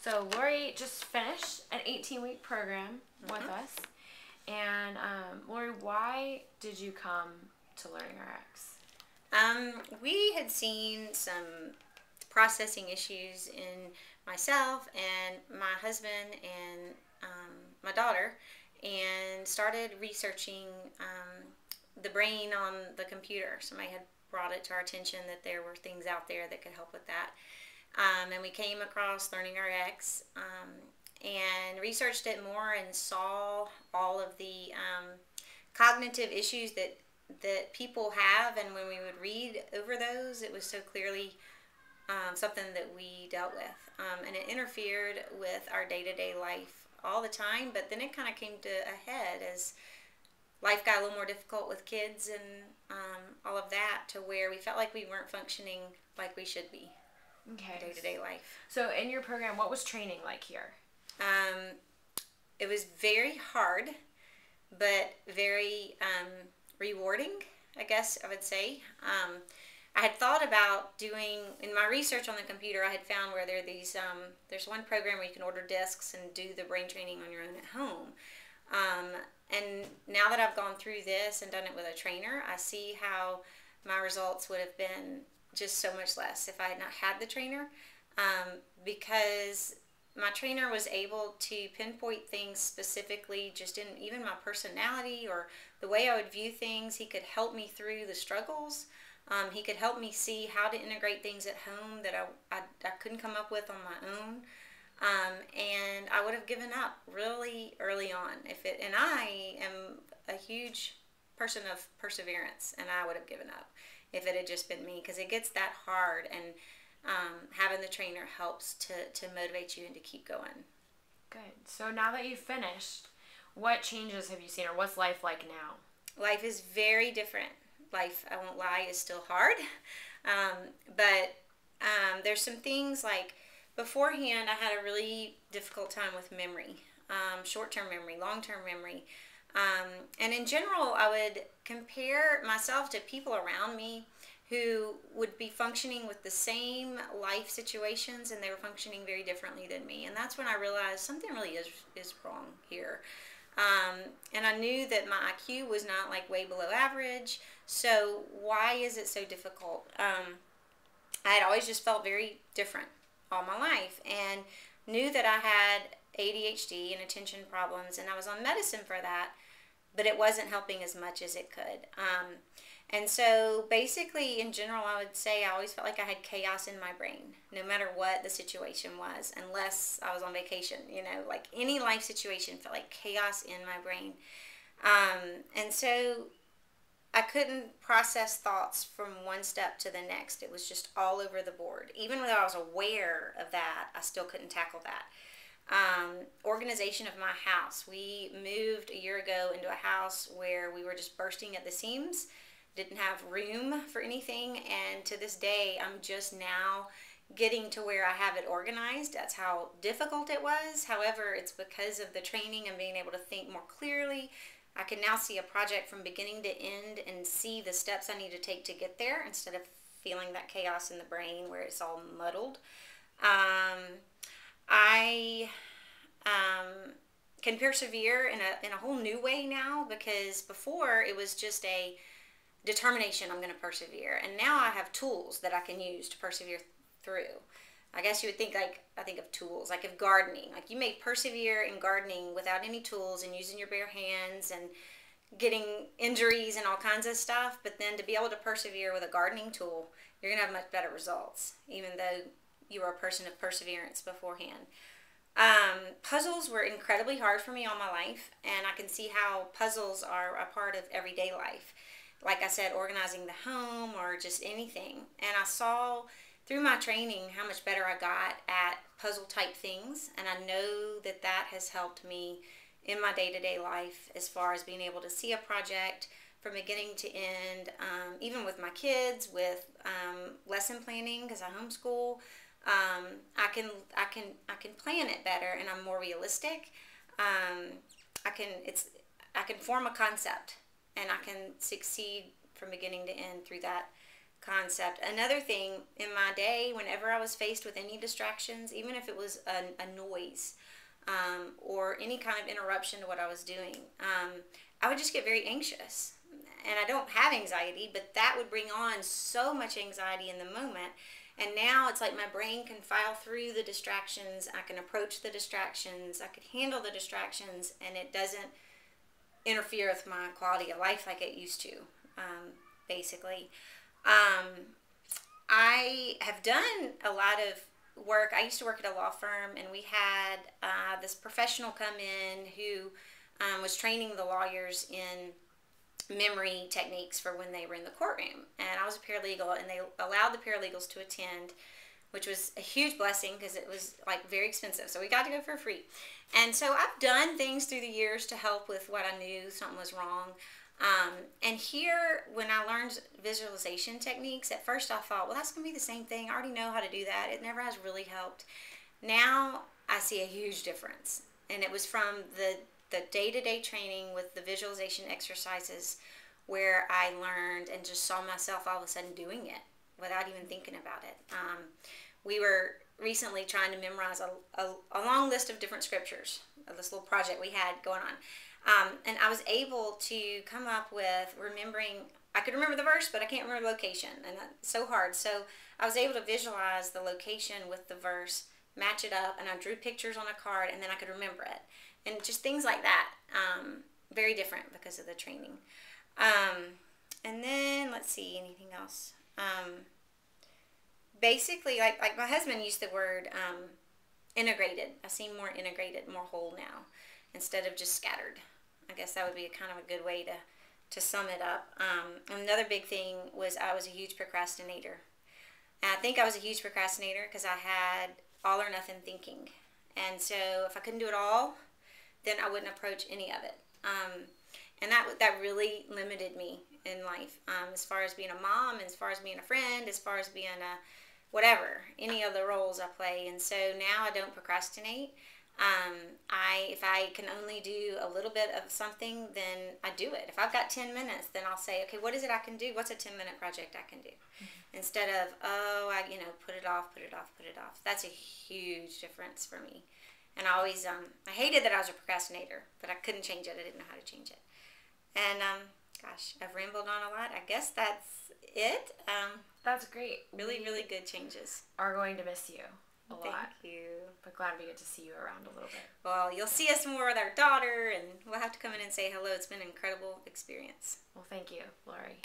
So Lori just finished an 18-week program with us. And Lori, why did you come to LearningRx? We had seen some processing issues in myself and my husband and my daughter, and started researching the brain on the computer. Somebody had brought it to our attention that there were things out there that could help with that. And we came across LearningRx and researched it more and saw all of the cognitive issues that people have. And when we would read over those, it was so clearly something that we dealt with. And it interfered with our day-to-day life all the time, but then it kind of came to a head as life got a little more difficult with kids and all of that, to where we felt like we weren't functioning like we should be. Okay. Day-to-day life. So in your program, what was training like here? It was very hard, but very rewarding, I guess I would say. I had thought about doing, in my research on the computer, I had found where there are these, there's one program where you can order discs and do the brain training on your own at home. And now that I've gone through this and done it with a trainer, I see how my results would have been just so much less if I had not had the trainer, because my trainer was able to pinpoint things specifically just in even my personality or the way I would view things. He could help me through the struggles. He could help me see how to integrate things at home that I couldn't come up with on my own. And I would have given up really early on and I am a huge person of perseverance, and I would have given up if it had just been me, because it gets that hard, and having the trainer helps to motivate you and to keep going. Good. So now that you've finished, what changes have you seen, or what's life like now? Life is very different. Life, I won't lie, is still hard. But there's some things like, beforehand I had a really difficult time with memory, short-term memory, long-term memory. And in general, I would compare myself to people around me who would be functioning with the same life situations, and they were functioning very differently than me. And that's when I realized something really is wrong here. And I knew that my IQ was not like way below average. So why is it so difficult? I had always just felt very different all my life, and knew that I had ADHD and attention problems, and I was on medicine for that, but it wasn't helping as much as it could. And so basically, in general, I would say I always felt like I had chaos in my brain, no matter what the situation was, unless I was on vacation. You know, like any life situation felt like chaos in my brain. And so I couldn't process thoughts from one step to the next. It was just all over the board. Even though I was aware of that, I still couldn't tackle that. Organization of my house. We moved a year ago into a house where we were just bursting at the seams, didn't have room for anything, and to this day I'm just now getting to where I have it organized. That's how difficult it was. However, it's because of the training and being able to think more clearly. I can now see a project from beginning to end and see the steps I need to take to get there, instead of feeling that chaos in the brain where it's all muddled. I can persevere in a whole new way now, because before it was just a determination, I'm going to persevere, and now I have tools that I can use to persevere through. I guess you would think, like, I think of tools, like of gardening. Like, you may persevere in gardening without any tools and using your bare hands and getting injuries and all kinds of stuff, but then to be able to persevere with a gardening tool, you're going to have much better results, even though you were a person of perseverance beforehand. Puzzles were incredibly hard for me all my life, and I can see how puzzles are a part of everyday life. Like I said, organizing the home or just anything. And I saw through my training how much better I got at puzzle type things, and I know that that has helped me in my day-to-day life as far as being able to see a project from beginning to end, even with my kids, with lesson planning, because I homeschool. I can plan it better, and I'm more realistic. I can form a concept, and I can succeed from beginning to end through that concept. Another thing, in my day, whenever I was faced with any distractions, even if it was a noise or any kind of interruption to what I was doing, I would just get very anxious. And I don't have anxiety, but that would bring on so much anxiety in the moment. And now it's like my brain can file through the distractions. I can approach the distractions. I could handle the distractions, and it doesn't interfere with my quality of life like it used to, basically. I have done a lot of work. I used to work at a law firm, and we had this professional come in who was training the lawyers in memory techniques for when they were in the courtroom. And I was a paralegal, and they allowed the paralegals to attend, which was a huge blessing because it was like very expensive. So we got to go for free. And so I've done things through the years to help with what I knew something was wrong. And here, when I learned visualization techniques, at first I thought, well, that's going to be the same thing. I already know how to do that. It never has really helped. Now I see a huge difference. And it was from the day-to-day training with the visualization exercises where I learned and just saw myself all of a sudden doing it without even thinking about it. We were recently trying to memorize a long list of different scriptures, this little project we had going on. And I was able to come up with I could remember the verse, but I can't remember the location, and that's so hard. So I was able to visualize the location with the verse, match it up, and I drew pictures on a card, and then I could remember it. And just things like that, very different because of the training. And then, let's see, anything else? Basically, like my husband used the word integrated. I seem more integrated, more whole now, instead of just scattered. I guess that would be kind of a good way to sum it up. Another big thing was I was a huge procrastinator. And I think I was a huge procrastinator because I had all or nothing thinking. And so if I couldn't do it all, then I wouldn't approach any of it. And that really limited me in life, as far as being a mom, as far as being a friend, as far as being a whatever, any of the roles I play. And so now I don't procrastinate. If I can only do a little bit of something, then I do it. If I've got 10 minutes, then I'll say, okay, what is it I can do? What's a 10-minute project I can do? Mm-hmm. Instead of, put it off. That's a huge difference for me. And I always, I hated that I was a procrastinator, but I couldn't change it. I didn't know how to change it. And, gosh, I've rambled on a lot. I guess that's it. That's great. Really, really good changes. Are going to miss you a lot. Thank you. But glad we get to see you around a little bit. Well, you'll see us more with our daughter, and we'll have to come in and say hello. It's been an incredible experience. Well, thank you, Lori.